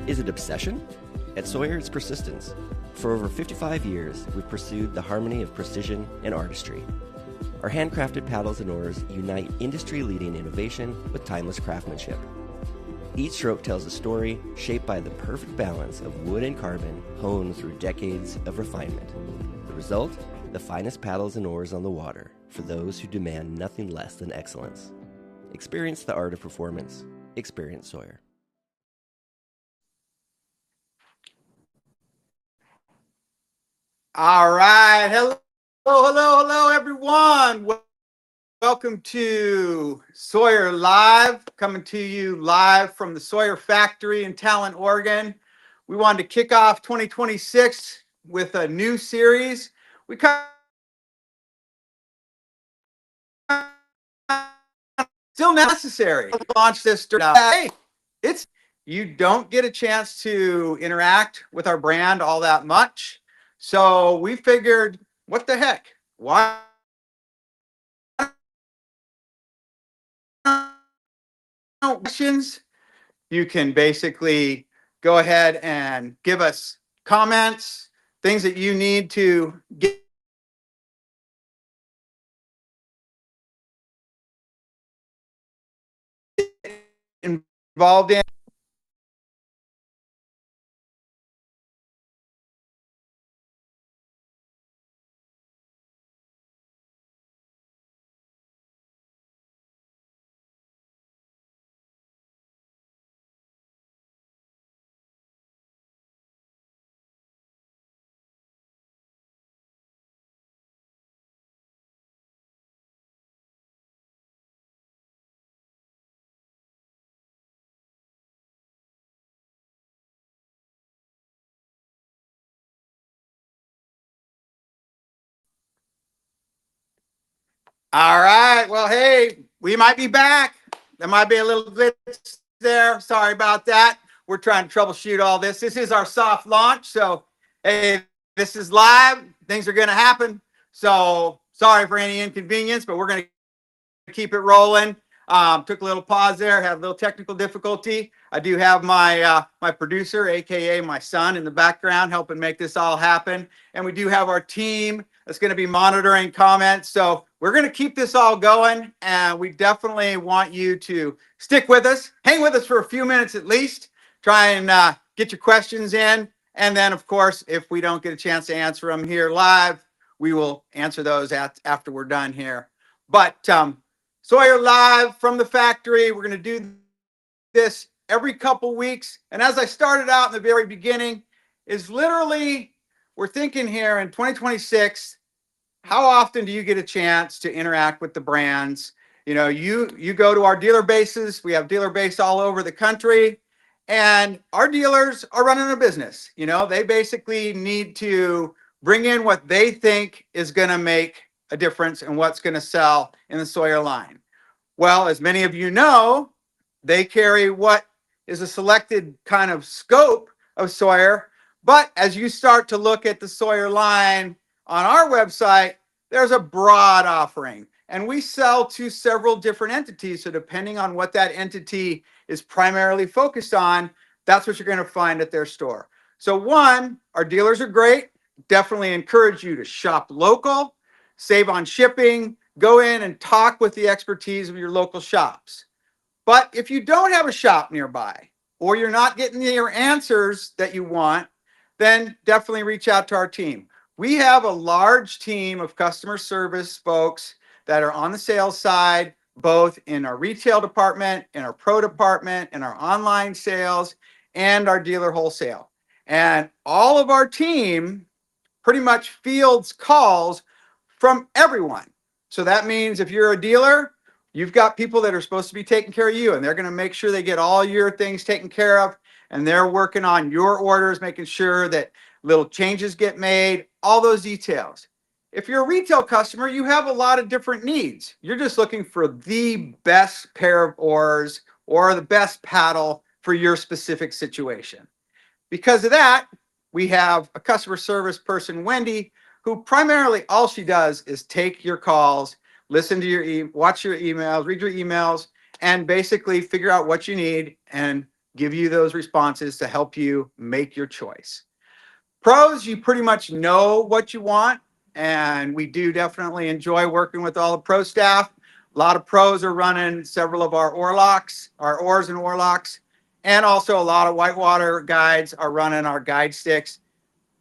Is it obsession? At Sawyer, it's persistence. For over 55 years, we've pursued the harmony of precision and artistry. Our handcrafted paddles and oars unite industry-leading innovation with timeless craftsmanship. Each stroke tells a story shaped by the perfect balance of wood and carbon honed through decades of refinement. The result? The finest paddles and oars on the water for those who demand nothing less than excellence. Experience the art of performance. Experience Sawyer. All right. Hello, everyone. Welcome to Sawyer Live, coming to you live from the Sawyer factory in Talent, Oregon. We wanted to kick off 2026 with a new series. We still necessary to launch this. Hey, you don't get a chance to interact with our brand all that much. So we figured, what the heck? Why questions? You can basically go ahead and give us comments, things that you need to get involved in. All right. Well, hey, we might be back. There might be a little glitch there. Sorry about that. We're trying to troubleshoot all this. This is our soft launch. So, hey, this is live. Things are going to happen. So, sorry for any inconvenience, but we're going to keep it rolling. Took a little pause there, had a little technical difficulty. I do have my my producer, aka my son, in the background helping make this all happen. And we do have our team that's going to be monitoring comments. So we're going to keep this all going, and we definitely want you to stick with us, hang with us for a few minutes at least, try and get your questions in. And then, of course, if we don't get a chance to answer them here live, we will answer those after we're done here. But Sawyer Live from the factory. We're going to do this every couple weeks. And as I started out in the very beginning, is literally, we're thinking here in 2026, how often do you get a chance to interact with the brands? You know, you go to our dealer bases. We have dealer base all over the country. And our dealers are running a business. You know, they basically need to bring in what they think is going to make a difference and what's going to sell in the Sawyer line. Well, as many of you know, they carry what is a selected kind of scope of Sawyer. But as you start to look at the Sawyer line on our website, there's a broad offering. And we sell to several different entities. So depending on what that entity is primarily focused on, that's what you're going to find at their store. So one, our dealers are great. Definitely encourage you to shop local, save on shipping, go in and talk with the expertise of your local shops. But if you don't have a shop nearby, or you're not getting your answers that you want, then definitely reach out to our team. We have a large team of customer service folks that are on the sales side, both in our retail department, in our pro department, in our online sales, and our dealer wholesale. And all of our team pretty much fields calls from everyone. So that means if you're a dealer, you've got people that are supposed to be taking care of you, and they're going to make sure they get all your things taken care of, and they're working on your orders, making sure that little changes get made, all those details. If you're a retail customer, you have a lot of different needs. You're just looking for the best pair of oars or the best paddle for your specific situation. Because of that, we have a customer service person, Wendy, who primarily all she does is take your calls, listen to watch your emails, read your emails, and basically figure out what you need and give you those responses to help you make your choice. Pros, you pretty much know what you want, and we do definitely enjoy working with all the pro staff. A lot of pros are running several of our oar locks, our oars and oar locks, and also a lot of whitewater guides are running our guide sticks.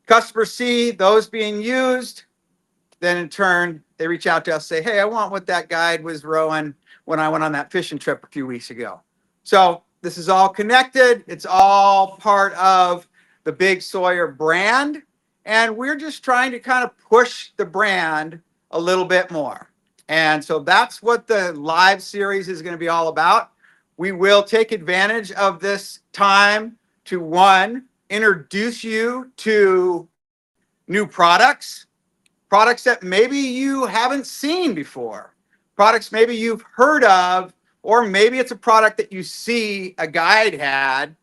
Customers see those being used, then in turn, they reach out to us, say, hey, I want what that guide was rowing when I went on that fishing trip a few weeks ago. So this is all connected. It's all part of the Big Sawyer brand. And we're just trying to kind of push the brand a little bit more. And so that's what the live series is going to be all about. We will take advantage of this time to, one, introduce you to new products that maybe you haven't seen before, products maybe you've heard of, or maybe it's a product that you see a guide had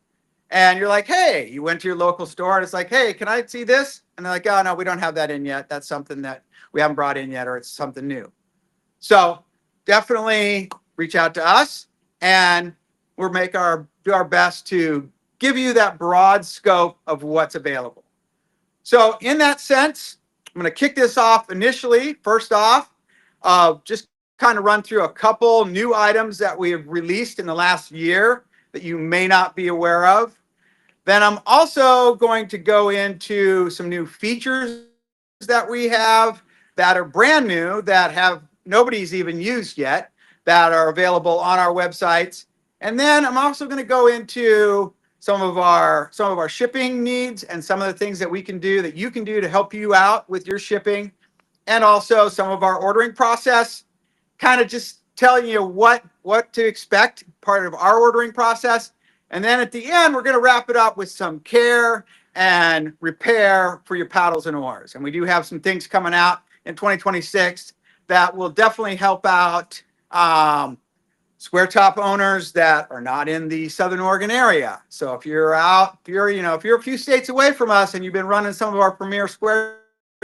and you're like, hey, you went to your local store and it's like, hey, can I see this? And they're like, oh, no, we don't have that in yet. That's something that we haven't brought in yet, or it's something new. So definitely reach out to us and we'll do our best to give you that broad scope of what's available. So in that sense, I'm going to kick this off initially. First off, just kind of run through a couple new items that we have released in the last year that you may not be aware of. Then I'm also going to go into some new features that we have that are brand new, that have nobody's even used yet, that are available on our websites. And then I'm also going to go into some of our shipping needs and some of the things that we can do, that you can do to help you out with your shipping, and also some of our ordering process, kind of just telling you what to expect, part of our ordering process. And then at the end, we're going to wrap it up with some care and repair for your paddles and oars. And we do have some things coming out in 2026 that will definitely help out square top owners that are not in the Southern Oregon area. So if you're a few states away from us and you've been running some of our premier square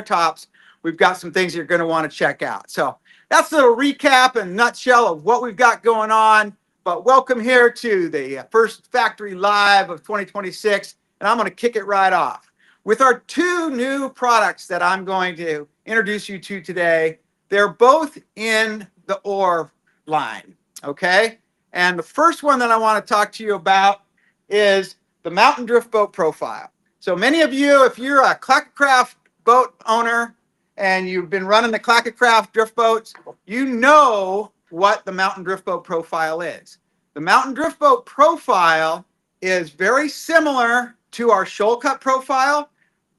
tops, we've got some things you're going to want to check out. So that's a little recap and nutshell of what we've got going on. But welcome here to the first Factory Live of 2026. And I'm going to kick it right off with our two new products that I'm going to introduce you to today. They're both in the oar line. Okay, and the first one that I want to talk to you about is the Mountain Drift Boat Profile. So many of you, if you're a Clackcraft boat owner and you've been running the Clackcraft drift boats, you know what the Mountain Drift Boat Profile is. The Mountain Drift Boat Profile is very similar to our shoal cut profile,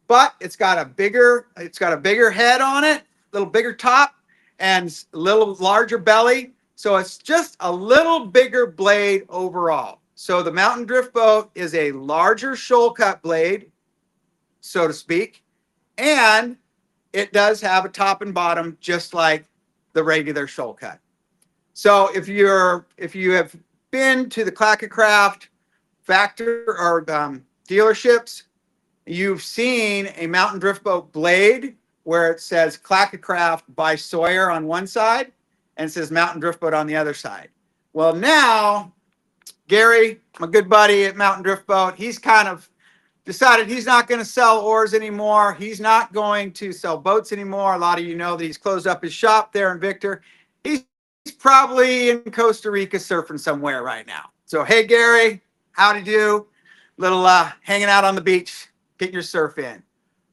but it's got a bigger head on it, a little bigger top, and a little larger belly. So it's just a little bigger blade overall. So the Mountain Drift Boat is a larger shoal cut blade, so to speak, and it does have a top and bottom just like the regular shoal cut. So if you have been to the Clackcraft factory or dealerships, you've seen a Mountain Drift Boat blade where it says Clackcraft by Sawyer on one side and it says Mountain Drift Boat on the other side. Well, now Gary, my good buddy at Mountain Drift Boat, he's kind of decided he's not going to sell oars anymore. He's not going to sell boats anymore. A lot of you know that he's closed up his shop there in Victor. He's probably in Costa Rica surfing somewhere right now. So, hey, Gary, howdy do? Little hanging out on the beach, getting your surf in.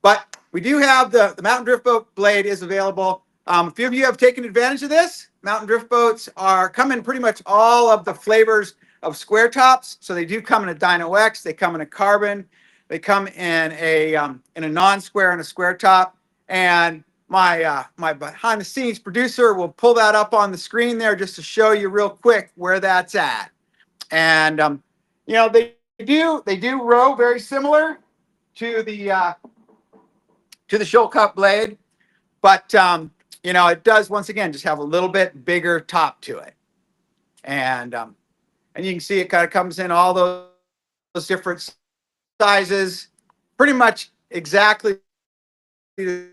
But we do have the Mountain Drift Boat blade is available. A few of you have taken advantage of this. Mountain Drift Boats come in pretty much all of the flavors of square tops. So they do come in a Dino X. They come in a carbon. They come in a non-square and a square top. And my behind the scenes producer will pull that up on the screen there just to show you real quick where that's at. And they do row very similar to the shoal cut blade, but it does once again just have a little bit bigger top to it. And you can see it kind of comes in all those different sizes, pretty much exactly the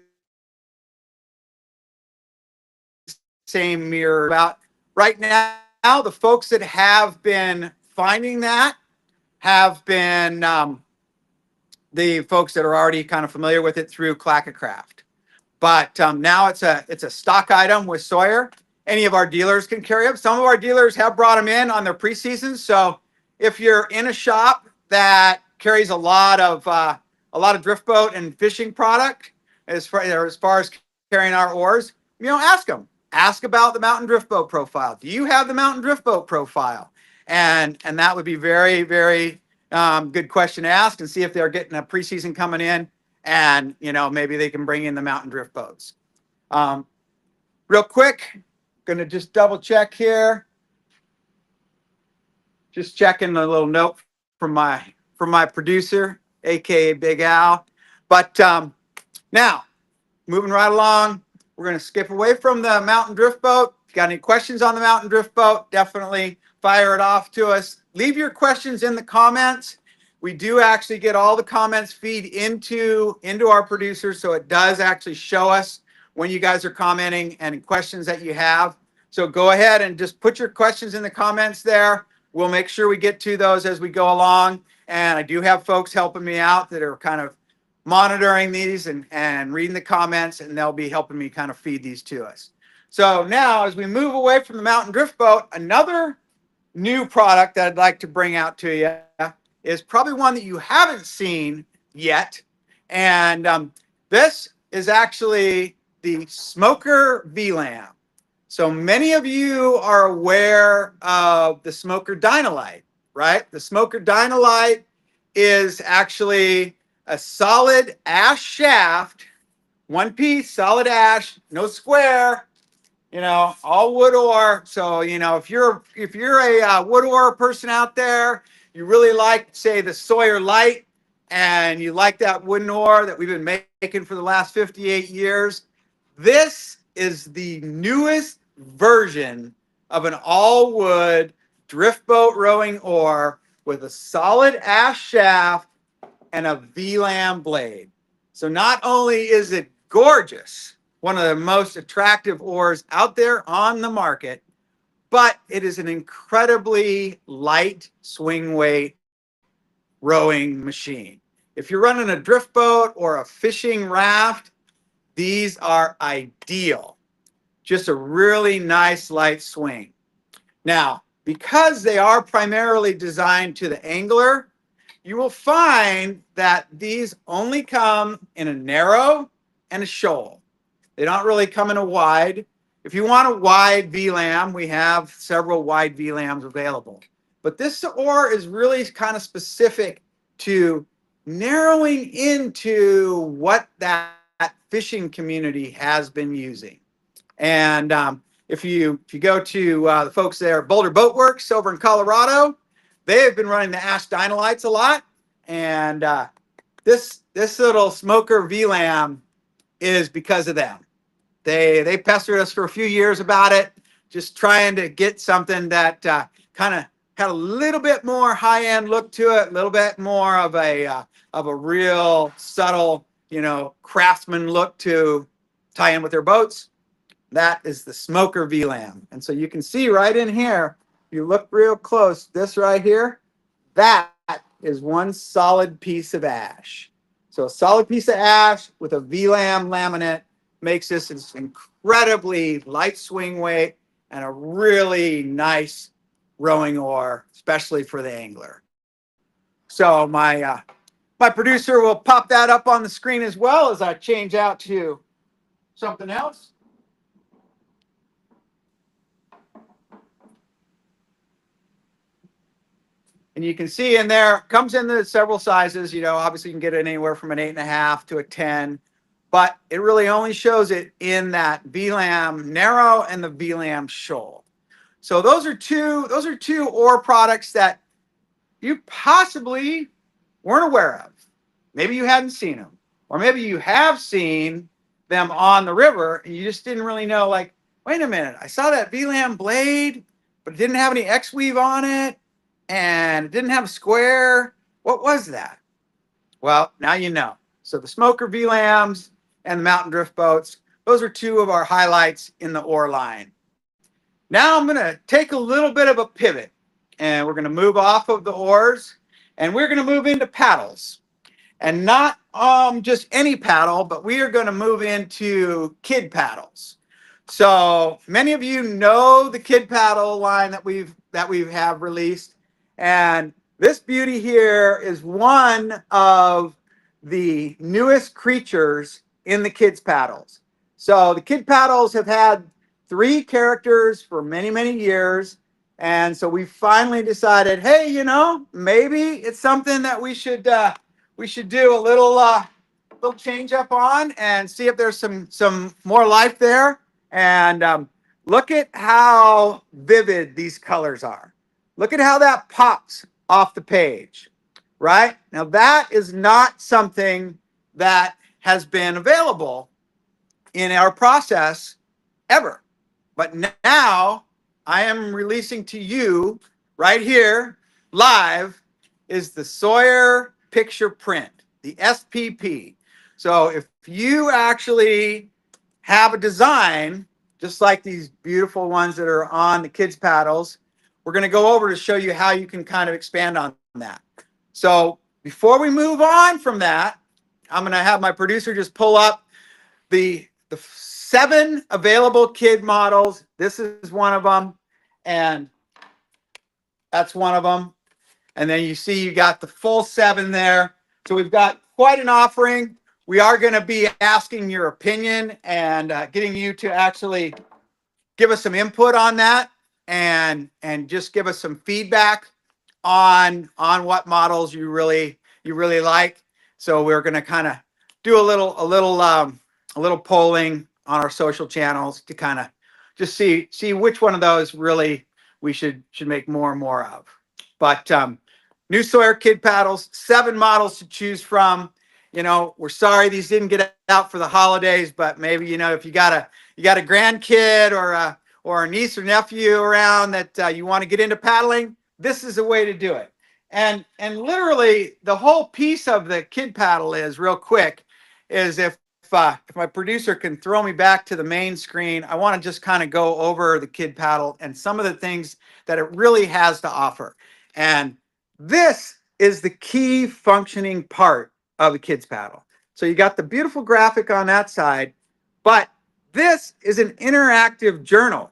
same mirror. About right now, the folks that have been finding that have been the folks that are already kind of familiar with it through Clackacraft. But now it's a stock item with Sawyer. Any of our dealers can carry them. Some of our dealers have brought them in on their preseason. So if you're in a shop that carries a lot of drift boat and fishing product, as far as carrying our oars, ask them. Ask about the mountain drift boat profile. Do you have the mountain drift boat profile? And that would be very, very good question to ask, and see if they're getting a preseason coming in, and maybe they can bring in the mountain drift boats. Real quick, going to just double check here. Just checking a little note from my producer, aka Big Al. But now, moving right along, we're going to skip away from the mountain drift boat. If you got any questions on the mountain drift boat, definitely fire it off to us. Leave your questions in the comments. We do actually get all the comments feed into our producers, so it does actually show us when you guys are commenting and questions that you have. So go ahead and just put your questions in the comments there. We'll make sure we get to those as we go along. And I do have folks helping me out that are kind of monitoring these and reading the comments, and they'll be helping me kind of feed these to us. So now, as we move away from the mountain drift boat, another new product that I'd like to bring out to you is probably one that you haven't seen yet. And this is actually the Smoker VLAM. So many of you are aware of the Smoker Dynalite, right? The Smoker Dynalite is actually a solid ash shaft, one piece, solid ash, no square, all wood oar. So, if you're a wood oar person out there, you really like, say, the Sawyer Light, and you like that wooden oar that we've been making for the last 58 years, this is the newest version of an all-wood drift boat rowing oar with a solid ash shaft and a VLAM blade. So not only is it gorgeous, one of the most attractive oars out there on the market, but it is an incredibly light swing weight rowing machine. If you're running a drift boat or a fishing raft, these are ideal. Just a really nice light swing. Now, because they are primarily designed to the angler, you will find that these only come in a narrow and a shoal. They don't really come in a wide. If you want a wide VLAM, we have several wide VLAMs available. But this oar is really kind of specific to narrowing into what that fishing community has been using. And if you go to the folks there at Boulder Boat Works over in Colorado, they have been running the Ash Dynalites a lot. And this little Smoker VLAM is because of them. They pestered us for a few years about it, just trying to get something that kind of had a little bit more high-end look to it, a little bit more of a real subtle, craftsman look to tie in with their boats. That is the Smoker VLAM. And so you can see right in here, if you look real close, this right here, that is one solid piece of ash. So a solid piece of ash with a VLAM laminate makes this an incredibly light swing weight and a really nice rowing oar, especially for the angler. So my producer will pop that up on the screen as well as I change out to something else. And you can see in there, comes in the several sizes. Obviously you can get it anywhere from an 8.5 to a 10, but it really only shows it in that VLAM narrow and the VLAM shoal. So those are two oar products that you possibly weren't aware of. Maybe you hadn't seen them, or maybe you have seen them on the river and you just didn't really know, like, wait a minute, I saw that VLAM blade, but it didn't have any X-weave on it. And it didn't have a square. What was that? Well, now you know. So the Smoker VLAMs and the mountain drift boats, those are two of our highlights in the oar line. Now I'm going to take a little bit of a pivot, and we're going to move off of the oars, And we're going to move into paddles. And not just any paddle, but we are going to move into kid paddles. So many of you know the kid paddle line that we have released, and this beauty here is one of the newest creatures in the kids paddles. So the kid paddles have had 3 characters for many years, and so we finally decided, hey, you know, maybe it's something that we should do a little change up on and see if there's some more life there. And look at how vivid these colors are. Look at how that pops off the page, right? Now that is not something that has been available in our process ever. But now I am releasing to you right here live is the Sawyer picture print, the SPP. So if you actually have a design, just like these beautiful ones that are on the kids paddles, we're going to go over to show you how you can kind of expand on that. So before we move on from that, I'm going to have my producer just pull up the 7 available kid models. This is one of them, and that's one of them. And then you see you got the full 7 there. So we've got quite an offering. We are going to be asking your opinion and getting you to actually give us some input on that and just give us some feedback on what models you really like. So we're going to kind of do a little polling on our social channels to kind of just see which one of those really we should make more and more of. But new Sawyer kid paddles, 7 models to choose from. You know, we're sorry these didn't get out for the holidays, but maybe, you know, if you got a grandkid or a niece or nephew around that you want to get into paddling, this is a way to do it. And literally the whole piece of the kid paddle is real quick is if my producer can throw me back to the main screen, I want to just kind of go over the kid paddle and some of the things that it really has to offer. And this is the key functioning part of the kids paddle. So you got the beautiful graphic on that side, but this is an interactive journal.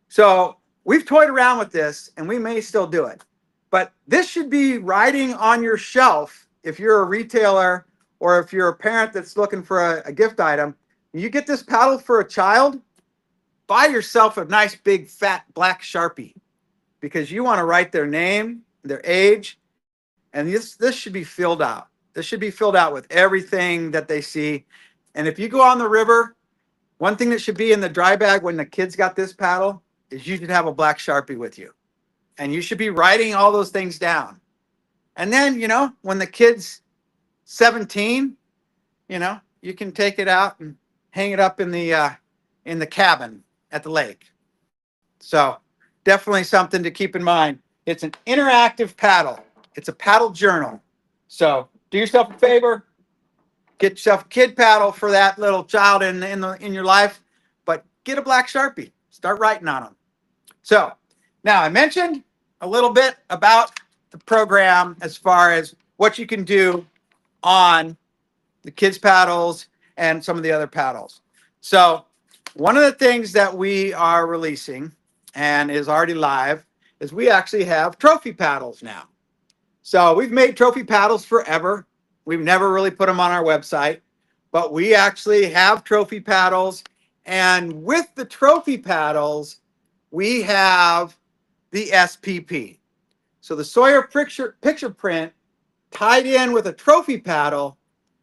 So we've toyed around with this and we may still do it, but this should be riding on your shelf if you're a retailer or if you're a parent that's looking for a gift item. You get this paddle for a child, buy yourself a nice big fat black Sharpie because you want to write their name, their age, and this should be filled out. This should be filled out with everything that they see. And if you go on the river, one thing that should be in the dry bag when the kids got this paddle is you should have a black Sharpie with you. And you should be writing all those things down. And then, you know, when the kid's 17, you know, you can take it out and hang it up in the cabin at the lake. So definitely something to keep in mind. It's an interactive paddle. It's a paddle journal. So do yourself a favor, get yourself a kid paddle for that little child in your life, but get a black Sharpie. Start writing on them. So now I mentioned a little bit about the program as far as what you can do on the kids paddles and some of the other paddles. So one of the things that we are releasing and is already live is we actually have trophy paddles now. So we've made trophy paddles forever. We've never really put them on our website, but we actually have trophy paddles. And with the trophy paddles, we have the SPP. So the Sawyer picture print tied in with a trophy paddle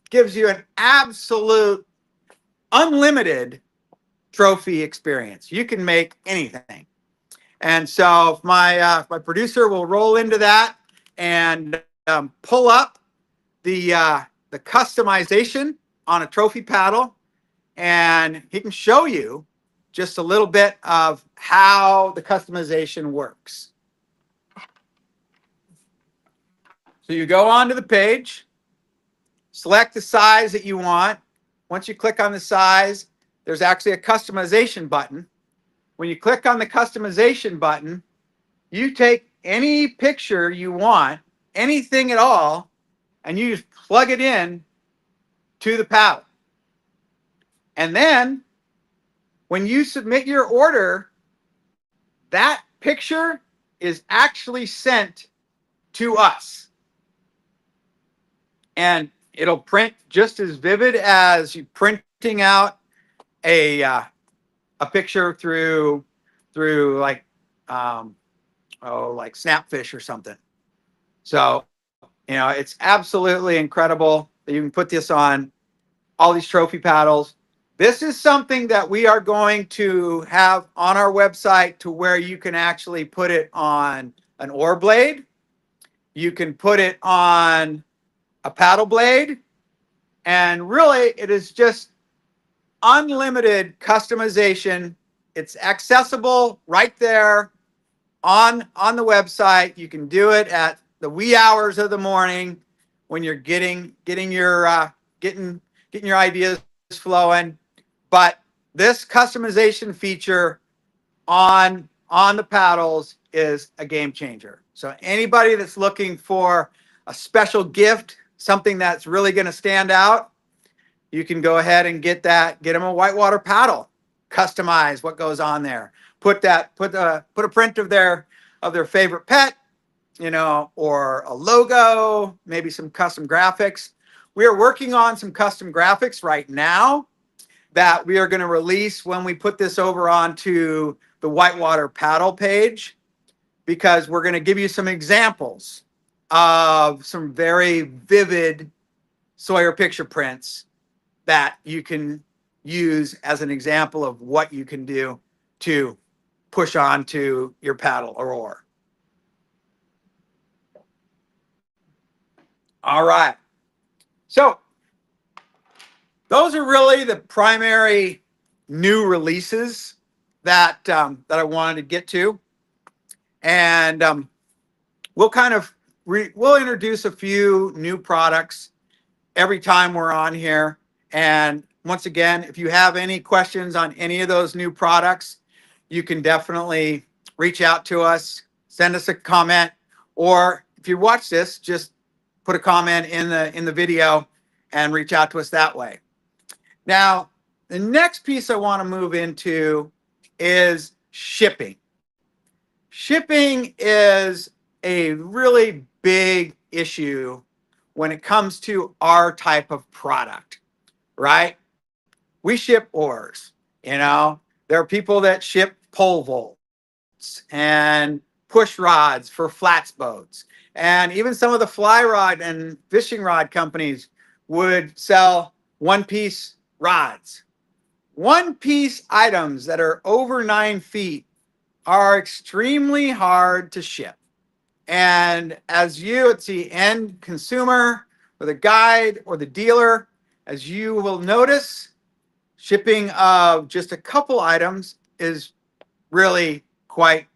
gives you an absolute unlimited trophy experience. You can make anything. And so if my producer will roll into that and pull up the customization on a trophy paddle, and he can show you just a little bit of how the customization works. So you go onto the page, select the size that you want. Once you click on the size, there's actually a customization button. When you click on the customization button, you take any picture you want anything at all, and you just plug it in to the paddle. And then when you submit your order, that picture is actually sent to us. And it'll print just as vivid as you printing out a picture through like like Snapfish or something. So, it's absolutely incredible that you can put this on all these trophy paddles. This is something that we are going to have on our website to where you can actually put it on an oar blade. You can put it on a paddle blade. And really, it is just unlimited customization. It's accessible right there on the website. You can do it at the wee hours of the morning when you're getting your ideas flowing. But this customization feature on the paddles is a game changer. So anybody that's looking for a special gift, something that's really going to stand out, you can go ahead and get them a whitewater paddle, customize what goes on there, put a print of their favorite pet, or a logo, maybe some custom graphics. We are working on some custom graphics right now that we are going to release when we put this over onto the whitewater paddle page, because we're going to give you some examples of some very vivid Sawyer picture prints that you can use as an example of what you can do to push onto your paddle or oar. All right. So those are really the primary new releases that I wanted to get to. And we'll introduce a few new products every time we're on here. And once again, if you have any questions on any of those new products, you can definitely reach out to us, send us a comment, or if you watch this, just put a comment in the video and reach out to us that way. Now, the next piece I want to move into is shipping. Shipping is a really big issue when it comes to our type of product, right? We ship oars, There are people that ship pole vaults and push rods for flats boats. And even some of the fly rod and fishing rod companies would sell one-piece rods. One-piece items that are over 9 feet are extremely hard to ship. And as it's the end consumer or the guide or the dealer, as you will notice, shipping of just a couple items is really quite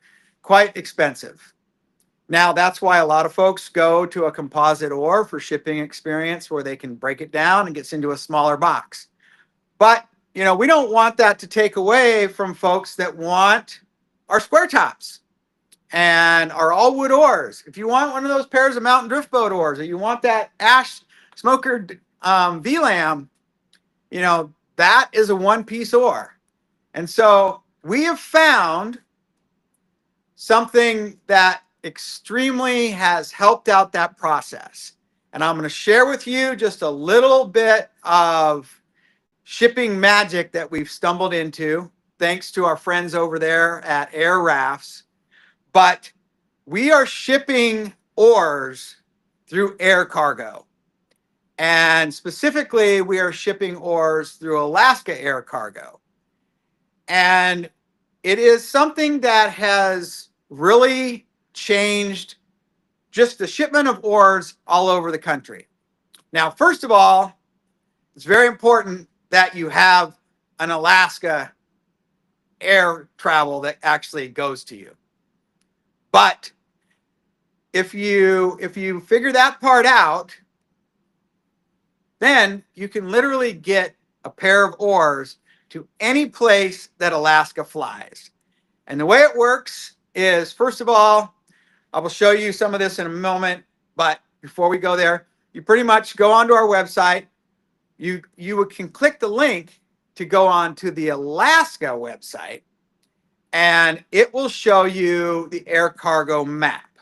expensive. Now, that's why a lot of folks go to a composite oar for shipping experience where they can break it down and gets into a smaller box. But, we don't want that to take away from folks that want our square tops and our all wood oars. If you want one of those pairs of mountain drift boat oars, or you want that ash smoker VLAM, that is a one-piece oar. And so we have found something that extremely has helped out that process. And I'm going to share with you just a little bit of shipping magic that we've stumbled into, thanks to our friends over there at Air Rafts. But we are shipping oars through air cargo. And specifically, we are shipping oars through Alaska Air Cargo. And it is something that has really changed just the shipment of oars all over the country. Now, first of all, it's very important that you have an Alaska air travel that actually goes to you. But if you figure that part out, then you can literally get a pair of oars to any place that Alaska flies. And the way it works is, first of all, I will show you some of this in a moment. But before we go there, you pretty much go onto our website. You can click the link to go on to the Alaska website, and it will show you the air cargo map.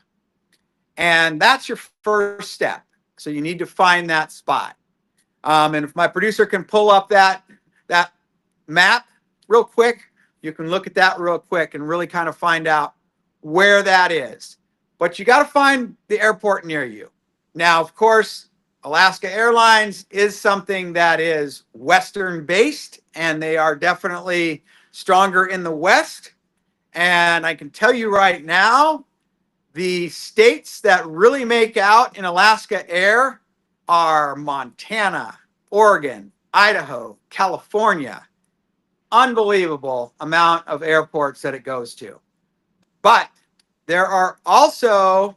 And that's your first step. So you need to find that spot. And if my producer can pull up that map real quick, you can look at that real quick and really kind of find out where that is. But you got to find the airport near you. Now, of course, Alaska Airlines is something that is Western based, and they are definitely stronger in the West. And I can tell you right now, the states that really make out in Alaska Air are Montana, Oregon, Idaho, California. Unbelievable amount of airports that it goes to. But there are also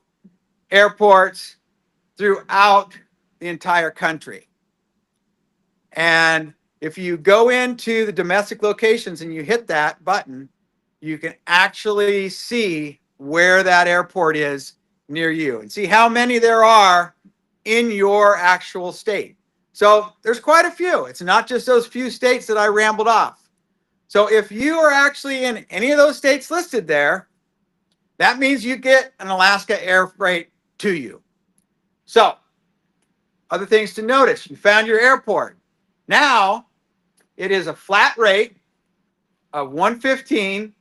airports throughout the entire country. And if you go into the domestic locations and you hit that button, you can actually see where that airport is near you and see how many there are in your actual state. So there's quite a few. It's not just those few states that I rambled off. So if you are actually in any of those states listed there, that means you get an Alaska air freight to you. So other things to notice: you found your airport. Now it is a flat rate of $115,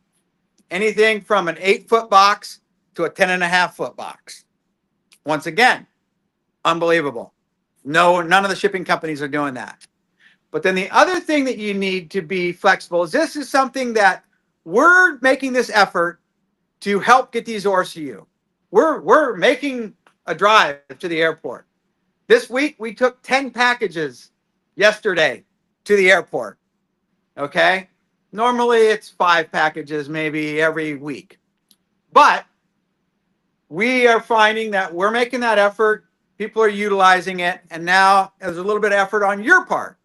anything from an 8-foot box to a 10.5-foot box. Once again, unbelievable. No, none of the shipping companies are doing that. But then the other thing that you need to be flexible is this is something that we're making this effort to help get these oars to you. We're making a drive to the airport. This week, we took 10 packages yesterday to the airport. Okay? Normally, it's 5 packages maybe every week. But we are finding that we're making that effort. People are utilizing it. And now there's a little bit of effort on your part.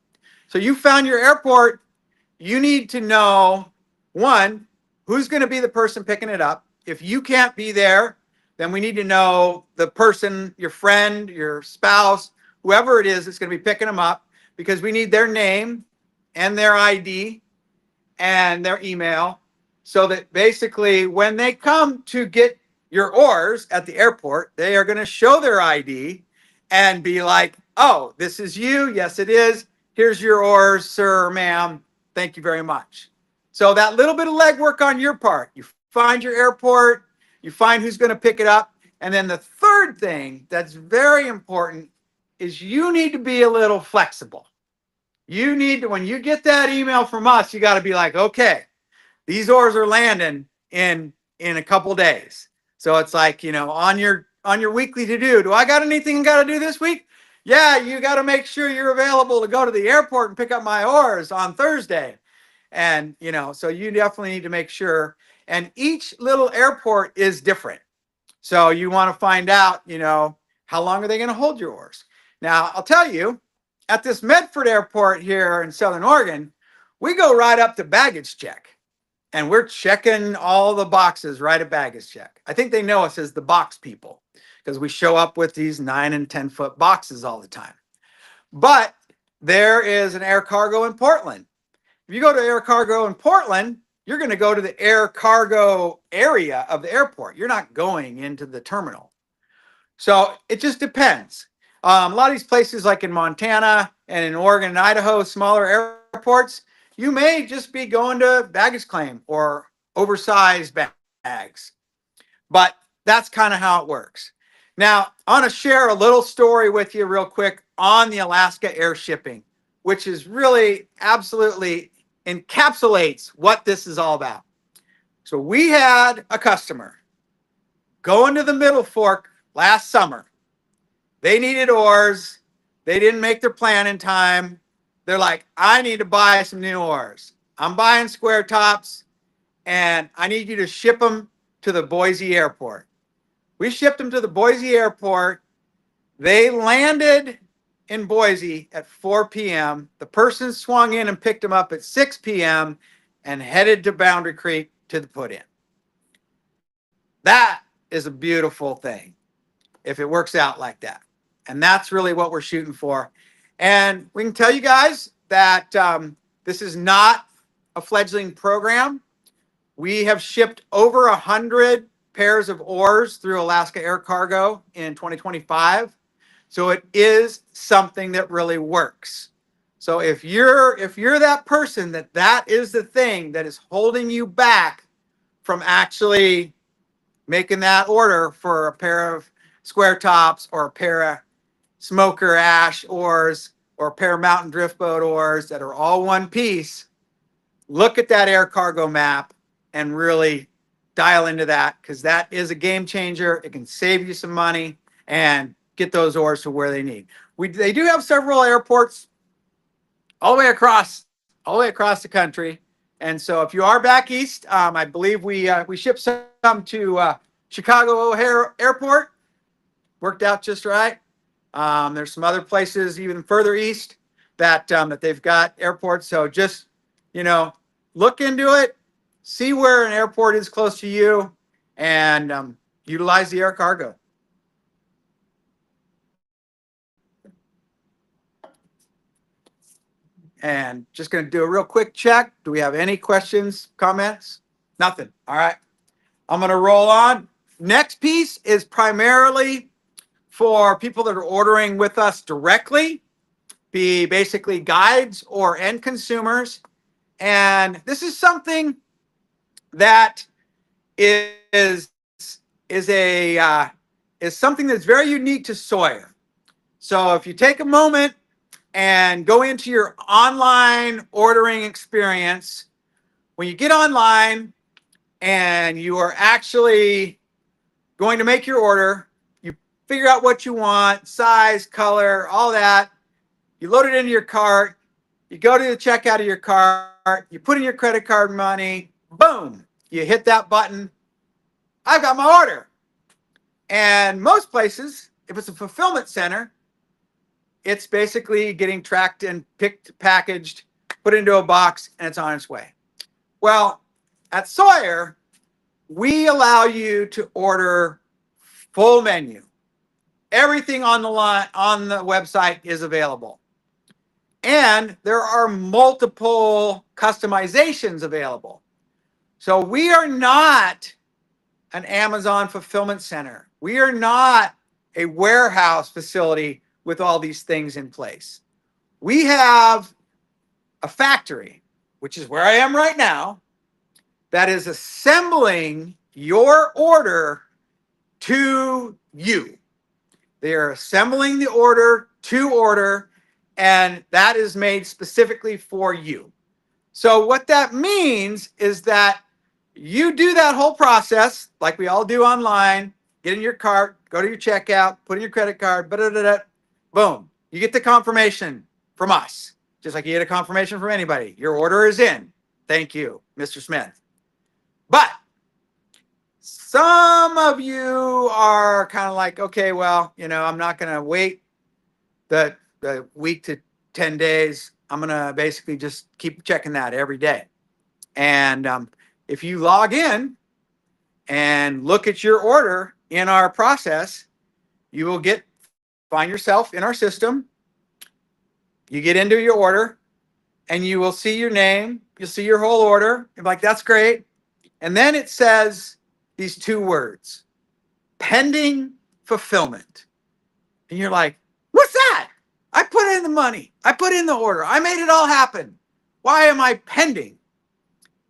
So you found your airport. You need to know, one, who's going to be the person picking it up. If you can't be there, then we need to know the person, your friend, your spouse, whoever it is that's going to be picking them up, because we need their name and their ID and their email, so that basically when they come to get your oars at the airport, they are going to show their ID and be like, oh, this is you. Yes, it is. Here's your oars, sir or ma'am. Thank you very much. So that little bit of legwork on your part, you find your airport, you find who's going to pick it up. And then the third thing that's very important is you need to be a little flexible. You need to, when you get that email from us, you got to be like, okay, these oars are landing in a couple days. So it's like, you know, on your weekly to do. Do I got anything I got to do this week? Yeah, you got to make sure you're available to go to the airport and pick up my oars on Thursday. And, you know, so you definitely need to make sure. And each little airport is different. So you want to find out, you know, how long are they going to hold your oars? Now, I'll tell you, at this Medford airport here in Southern Oregon, we go right up to baggage check. And we're checking all the boxes right at baggage check. I think they know us as the box people because we show up with these 9 and 10-foot boxes all the time. But there is an air cargo in Portland. If you go to air cargo in Portland, you're going to go to the air cargo area of the airport. You're not going into the terminal. So it just depends. A lot of these places like in Montana and in Oregon and Idaho, smaller airports, you may just be going to baggage claim or oversized bags. But that's kind of how it works. Now, I want to share a little story with you real quick on the Alaska air shipping, which is really absolutely encapsulates what this is all about. So we had a customer go into the Middle Fork last summer. They needed oars. They didn't make their plan in time. They're like, I need to buy some new oars. I'm buying square tops, and I need you to ship them to the Boise airport. We shipped them to the Boise airport. They landed in Boise at 4 p.m. The person swung in and picked them up at 6 p.m. and headed to Boundary Creek to the put-in. That is a beautiful thing. if it works out like that. And that's really what we're shooting for. And we can tell you guys that this is not a fledgling program. We have shipped over 100 pairs of oars through Alaska Air Cargo in 2025. So it is something that really works. So if you're that person that is the thing that is holding you back from actually making that order for a pair of square tops or a pair of smoker ash oars or a pair of mountain drift boat oars that are all one piece, look at that air cargo map and really dial into that, because that is a game changer. It can save you some money and get those oars to where they need. They do have several airports all the way across the country. And so if you are back east, I believe we ship some to Chicago O'Hare Airport. Worked out just right. There's some other places even further east that they've got airports. So just, look into it, see where an airport is close to you, and utilize the air cargo. And just going to do a real quick check. Do we have any questions, comments? Nothing. All right. I'm going to roll on. Next piece is primarily for people that are ordering with us directly, be basically guides or end consumers. And this is something that is something that's very unique to Sawyer. So if you take a moment and go into your online ordering experience, when you get online and you are actually going to make your order, you figure out what you want, size, color, all that. You load it into your cart. You go to the checkout of your cart. You put in your credit card money. Boom. You hit that button. I've got my order. And most places, if it's a fulfillment center, it's basically getting tracked and picked, packaged, put into a box, and it's on its way. Well, at Sawyer, we allow you to order full menu. Everything on the website is available. And there are multiple customizations available. So we are not an Amazon fulfillment center. We are not a warehouse facility with all these things in place. We have a factory, which is where I am right now, that is assembling your order to you. They are assembling the order to order, and that is made specifically for you. So what that means is that you do that whole process like we all do online, get in your cart, go to your checkout, put in your credit card, boom. You get the confirmation from us, just like you get a confirmation from anybody. Your order is in. Thank you, Mr. Smith. But some of you are kind of like, okay, well, I'm not going to wait the week to 10 days. I'm going to basically just keep checking that every day. And if you log in and look at your order in our process, you will find yourself in our system. You get into your order and you will see your name. You'll see your whole order. You're like, that's great. And then it says these two words, pending fulfillment. And you're like, what's that? I put in the money. I put in the order. I made it all happen. Why am I pending?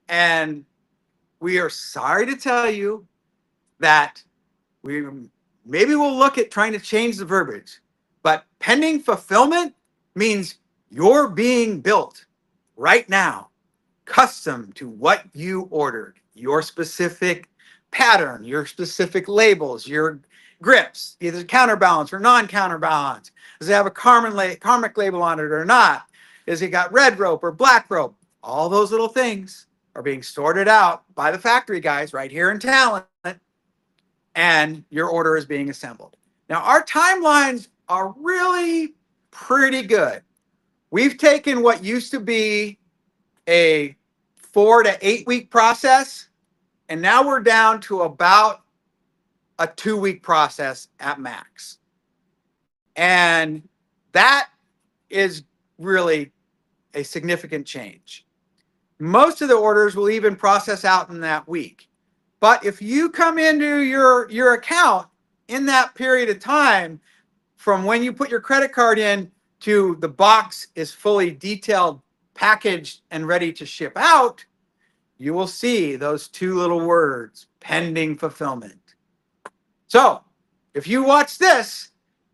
And we are sorry to tell you that maybe we'll look at trying to change the verbiage, but pending fulfillment means you're being built right now, custom to what you ordered, your specific pattern, your specific labels, your grips, either counterbalance or non-counterbalance. Does it have a karmic label on it or not? Is it got red rope or black rope? All those little things are being sorted out by the factory guys right here in Talent, and your order is being assembled. Now, our timelines are really pretty good. We've taken what used to be a 4 to 8 week process, and now we're down to about a 2-week process at max. And that is really a significant change. Most of the orders will even process out in that week. But if you come into your account in that period of time, from when you put your credit card in to the box is fully detailed, packaged, and ready to ship out, you will see those 2 little words, pending fulfillment. So if you watch this,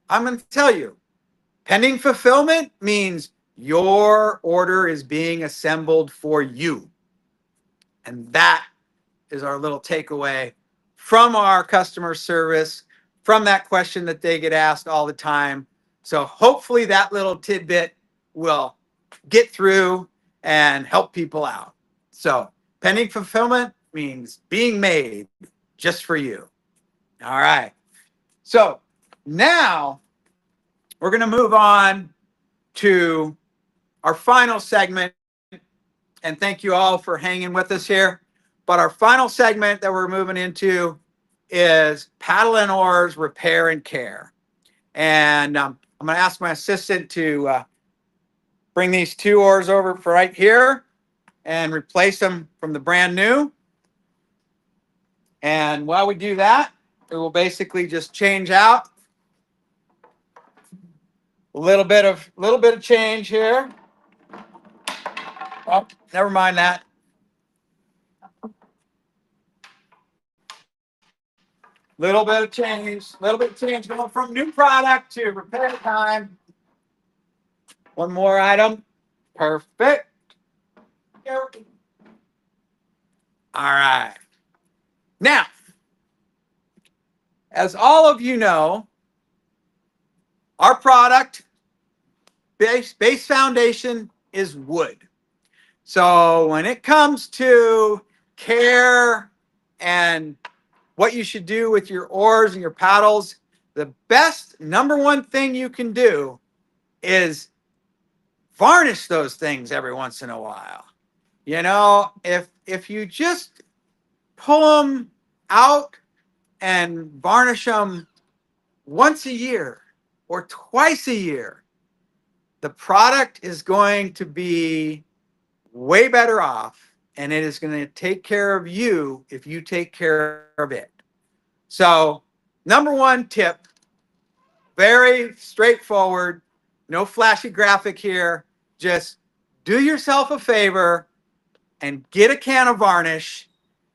I'm going to tell you, pending fulfillment means your order is being assembled for you. And that is our little takeaway from our customer service, from that question that they get asked all the time. So hopefully that little tidbit will get through and help people out. So pending fulfillment means being made just for you. All right. So now we're going to move on to our final segment. And thank you all for hanging with us here. But our final segment that we're moving into is paddle and oars repair and care. And I'm going to ask my assistant to bring these 2 oars over for right here and replace them from the brand new. And while we do that, we will basically just change out a little bit of change here. Oh, never mind that. Little bit of change going from new product to repair time. One more item. Perfect. All right. Now, as all of you know, our product base foundation is wood. So when it comes to care and what you should do with your oars and your paddles, the best number one thing you can do is varnish those things every once in a while. You know, if you just pull them out and varnish them once a year or twice a year, the product is going to be way better off, and it is going to take care of you if you take care of it. So, number one tip, very straightforward, no flashy graphic here. Just do yourself a favor and get a can of varnish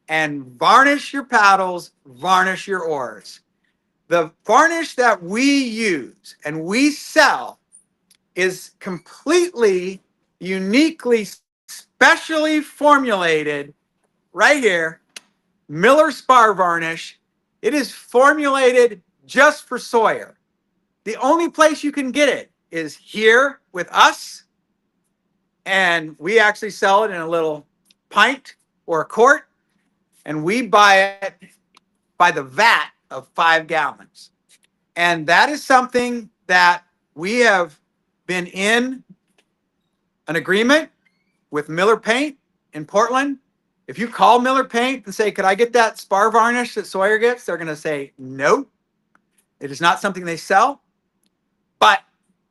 and varnish your paddles, varnish your oars. The varnish that we use and we sell is completely, uniquely, specially formulated right here, Miller Spar Varnish. It is formulated just for Sawyer. The only place you can get it is here with us, and we actually sell it in a little pint or a quart, and we buy it by the vat of 5 gallons. And that is something that we have been in an agreement with Miller Paint in Portland. If you call Miller Paint and say, could I get that spar varnish that Sawyer gets? They're going to say, no, it is not something they sell, but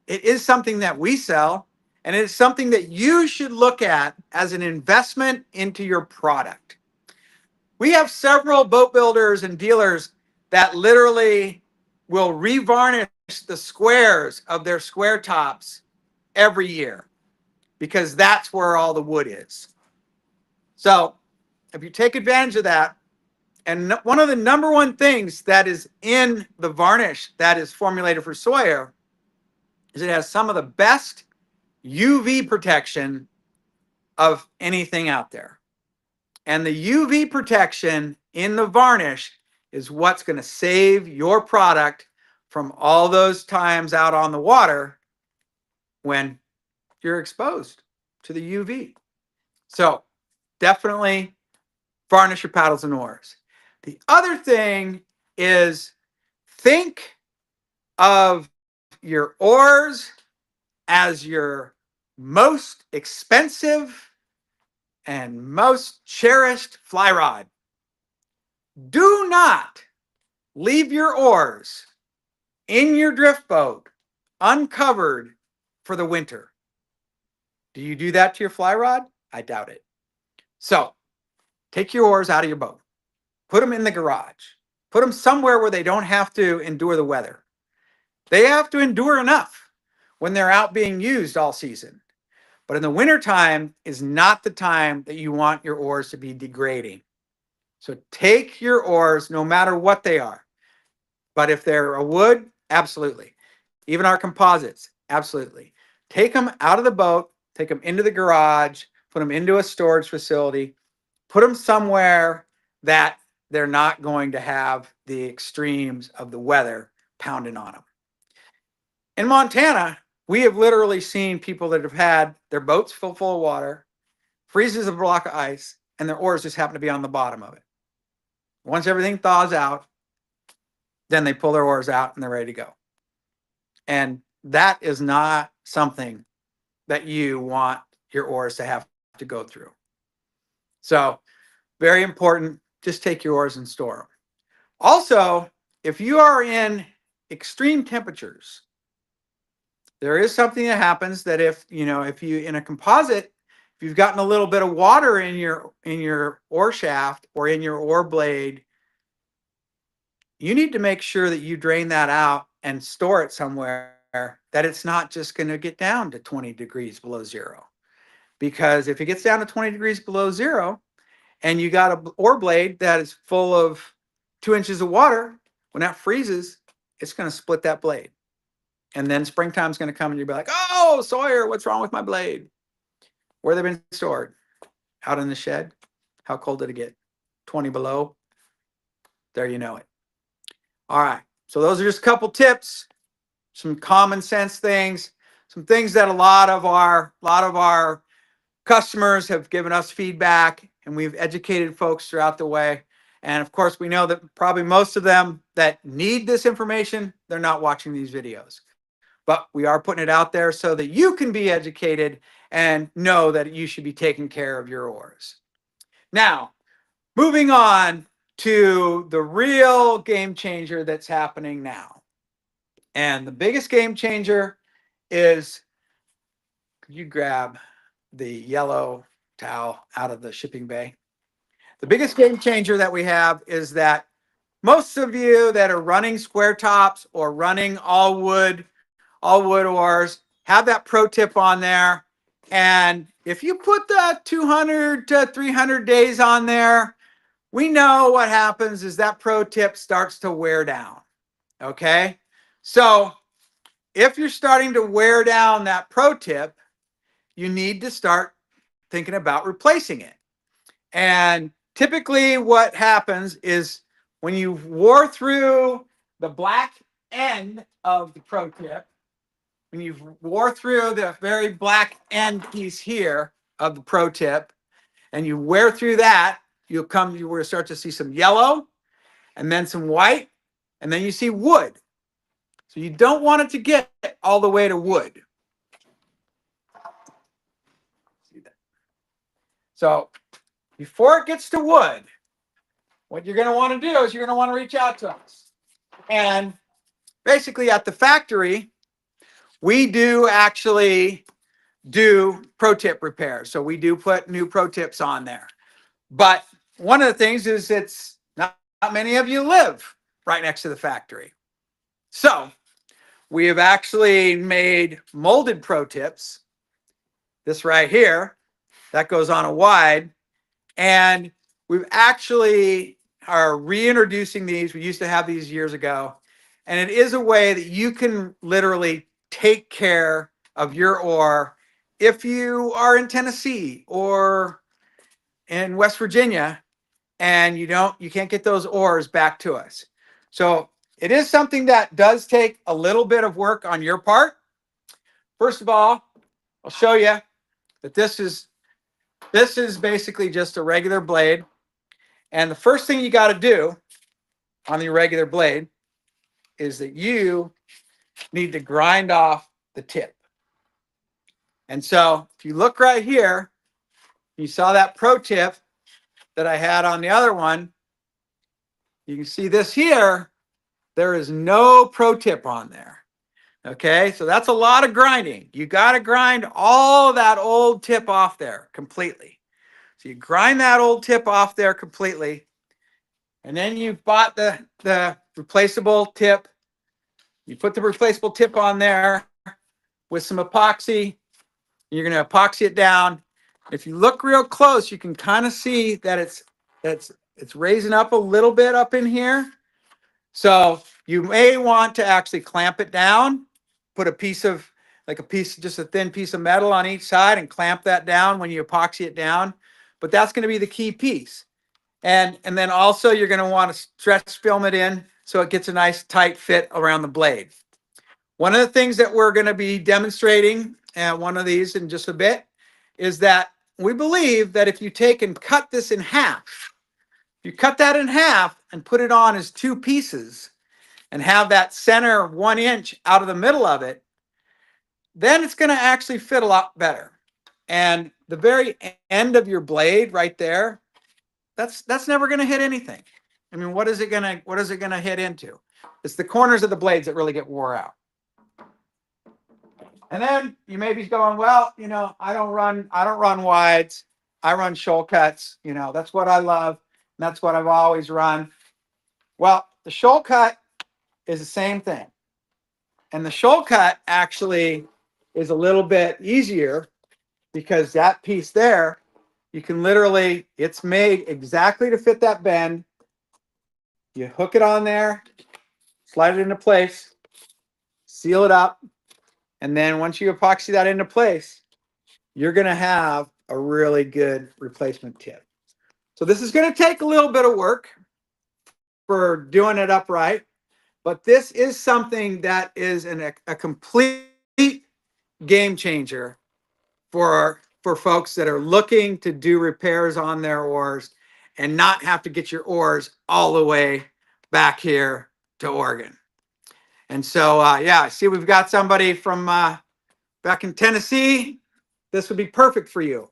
it is something that we sell. And it is something that you should look at as an investment into your product. We have several boat builders and dealers that literally will revarnish the squares of their square tops every year because that's where all the wood is. So if you take advantage of that, and one of the number one things that is in the varnish that is formulated for Sawyer is it has some of the best UV protection of anything out there. And the UV protection in the varnish is what's going to save your product from all those times out on the water when you're exposed to the UV. So definitely varnish your paddles and oars. The other thing is think of your oars as your most expensive and most cherished fly rod. Do not leave your oars in your drift boat uncovered for the winter. Do you do that to your fly rod? I doubt it. So take your oars out of your boat, put them in the garage, put them somewhere where they don't have to endure the weather. They have to endure enough when they're out being used all season. But in the wintertime is not the time that you want your oars to be degrading. So take your oars, no matter what they are. But if they're a wood, absolutely. Even our composites, absolutely. Take them out of the boat, take them into the garage, put them into a storage facility, put them somewhere that they're not going to have the extremes of the weather pounding on them. In Montana, we have literally seen people that have had their boats full of water, freezes a block of ice, and their oars just happen to be on the bottom of it. Once everything thaws out, then they pull their oars out and they're ready to go. And that is not something that you want your oars to have to go through. So very important, just take your oars and store them. Also, if you are in extreme temperatures, there is something that happens that if you in a composite, if you've gotten a little bit of water in your oar shaft or in your oar blade, you need to make sure that you drain that out and store it somewhere that it's not just going to get down to 20 degrees below zero. Because if it gets down to 20 degrees below zero and you got an oar blade that is full of 2 inches of water, when that freezes, it's going to split that blade. And then springtime's going to come and you'll be like, oh, Sawyer, what's wrong with my blade? Where they've been stored? Out in the shed. How cold did it get? 20 below. There you know it. All right. So those are just a couple tips, some common sense things, some things that a lot of our customers have given us feedback, and we've educated folks throughout the way. And of course, we know that probably most of them that need this information, they're not watching these videos. But we are putting it out there so that you can be educated and know that you should be taking care of your oars. Now, moving on to the real game changer that's happening now. And the biggest game changer is, could you grab the yellow towel out of the shipping bay? The biggest game changer that we have is that most of you that are running square tops or running all wood oars have that pro tip on there. And if you put the 200 to 300 days on there, we know what happens is that pro tip starts to wear down. Okay. So if you're starting to wear down that pro tip, you need to start thinking about replacing it. And typically what happens is when you've wore through the black end of the pro tip, when you've wore through the very black end piece here of the pro tip, and you wear through that, you will start to see some yellow, and then some white, and then you see wood. So you don't want it to get all the way to wood. See that? So before it gets to wood, what you're going to want to do is you're going to want to reach out to us. And basically at the factory, we do actually do pro tip repairs. So we do put new pro tips on there. But one of the things is it's not many of you live right next to the factory. So we have actually made molded pro tips. This right here, that goes on a wide. And we've actually are reintroducing these. We used to have these years ago. And it is a way that you can literally take care of your oar if you are in Tennessee or in West Virginia and you can't get those oars back to us. So it is something that does take a little bit of work on your part. First of all, I'll show you that this is basically just a regular blade. And the first thing you got to do on the regular blade is that you need to grind off the tip. And so if you look right here, you saw that pro tip that I had on the other one. You can see this here There is no pro tip on there. Okay, so that's a lot of grinding. You got to grind all that old tip off there completely. So you grind that old tip off there completely, and then you bought the replaceable tip. You put the replaceable tip on there with some epoxy. You're going to epoxy it down. If you look real close, you can kind of see that it's raising up a little bit up in here. So you may want to actually clamp it down, put a piece of just a thin piece of metal on each side and clamp that down when you epoxy it down. But that's going to be the key piece. And then also you're going to want to stretch film it in so it gets a nice tight fit around the blade. One of the things that we're going to be demonstrating one of these in just a bit is that we believe that if you take and cut this in half, you cut that in half and put it on as two pieces and have that center 1 inch out of the middle of it, then it's going to actually fit a lot better. And the very end of your blade right there, that's never going to hit anything. I mean, what is it going to hit into? It's the corners of the blades that really get wore out. And then you may be going, well, I don't run wides. I run shoal cuts. That's what I love. And that's what I've always run. Well, the shoal cut is the same thing. And the shoal cut actually is a little bit easier because that piece there, you can literally, it's made exactly to fit that bend. You hook it on there, slide it into place, seal it up. And then once you epoxy that into place, you're going to have a really good replacement tip. So this is going to take a little bit of work for doing it upright, but this is something that is a complete game changer for folks that are looking to do repairs on their oars and not have to get your oars all the way back here to Oregon. And so, yeah, I see we've got somebody from back in Tennessee. This would be perfect for you.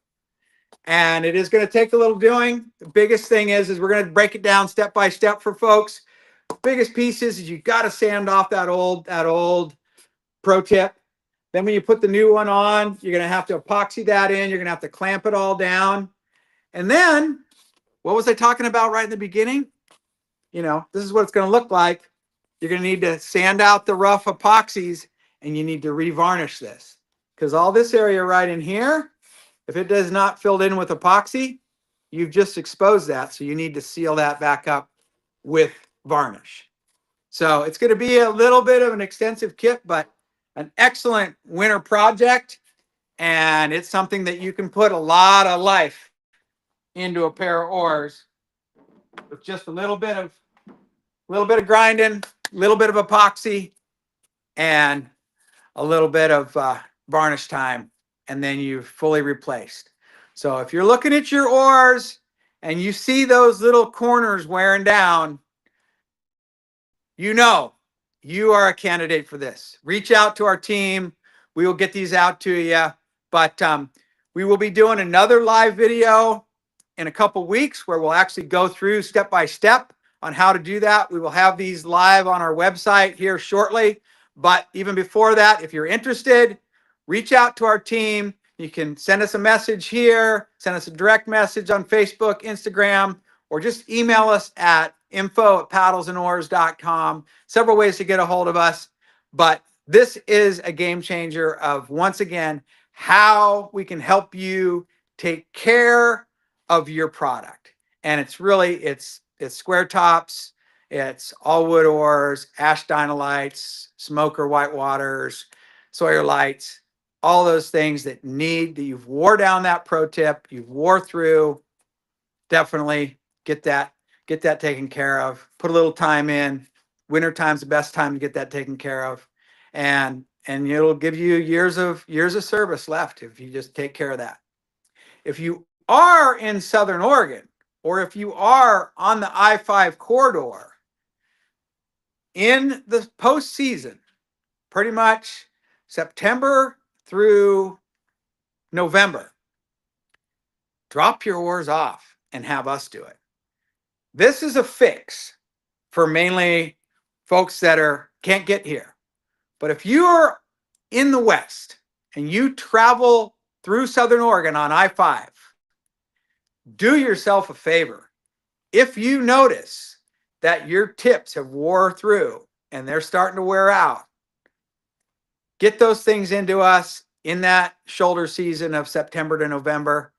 And it is going to take a little doing. The biggest thing is we're going to break it down step by step for folks. The biggest piece is you got to sand off that old pro tip. Then when you put the new one on, you're going to have to epoxy that in. You're going to have to clamp it all down. And then, what was I talking about right in the beginning? This is what it's going to look like. You're going to need to sand out the rough epoxies, and you need to revarnish this. Because all this area right in here, if it does not filled in with epoxy, you've just exposed that. So you need to seal that back up with varnish. So it's going to be a little bit of an extensive kit, but an excellent winter project. And it's something that you can put a lot of life into a pair of oars with just a little bit of grinding, a little bit of epoxy, and a little bit of varnish time, and then you've fully replaced. So if you're looking at your oars and you see those little corners wearing down, you are a candidate for this. Reach out to our team. We will get these out to you. But we will be doing another live video in a couple weeks where we'll actually go through step by step on how to do that. We will have these live on our website here shortly. But even before that, if you're interested, reach out to our team. You can send us a message here, send us a direct message on Facebook, Instagram, or just email us at info@paddlesandoars.com. Several ways to get a hold of us. But this is a game changer of, once again, how we can help you take care of your product. And it's square tops, it's all wood oars, ash dynalites, smoker whitewaters, Sawyer lights, all those things that you've wore down that pro tip, you've wore through. Definitely get that taken care of. Put a little time in. Winter time's the best time to get that taken care of. And it'll give you years of service left if you just take care of that. If you are in Southern Oregon, or if you are on the I-5 corridor in the postseason, pretty much September through November, drop your oars off and have us do it. This is a fix for mainly folks that can't get here. But if you're in the West and you travel through Southern Oregon on I-5, do yourself a favor. If you notice that your tips have wore through and they're starting to wear out, get those things into us in that shoulder season of September to November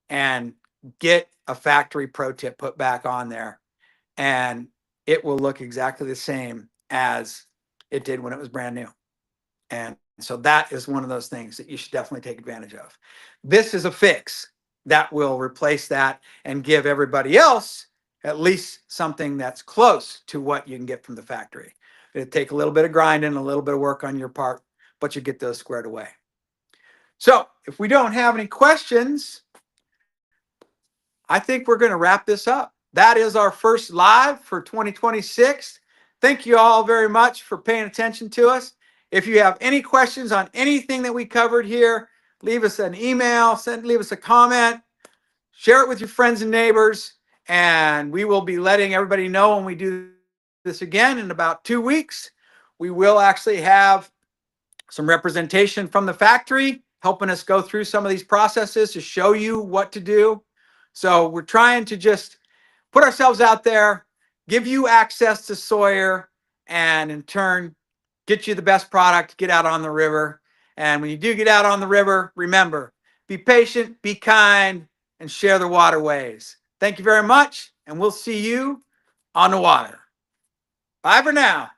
and get a factory pro tip put back on there. And it will look exactly the same as it did when it was brand new. And so that is one of those things that you should definitely take advantage of. This is a fix that will replace that and give everybody else at least something that's close to what you can get from the factory. It'll take a little bit of grinding, a little bit of work on your part, but you get those squared away. So if we don't have any questions, I think we're going to wrap this up. That is our first live for 2026. Thank you all very much for paying attention to us. If you have any questions on anything that we covered here, leave us an email, leave us a comment, share it with your friends and neighbors, and we will be letting everybody know when we do this again in about 2 weeks. We will actually have some representation from the factory helping us go through some of these processes to show you what to do. So we're trying to just put ourselves out there, give you access to Sawyer, and in turn, get you the best product, get out on the river. And when you do get out on the river, remember, be patient, be kind, and share the waterways. Thank you very much, and we'll see you on the water. Bye for now.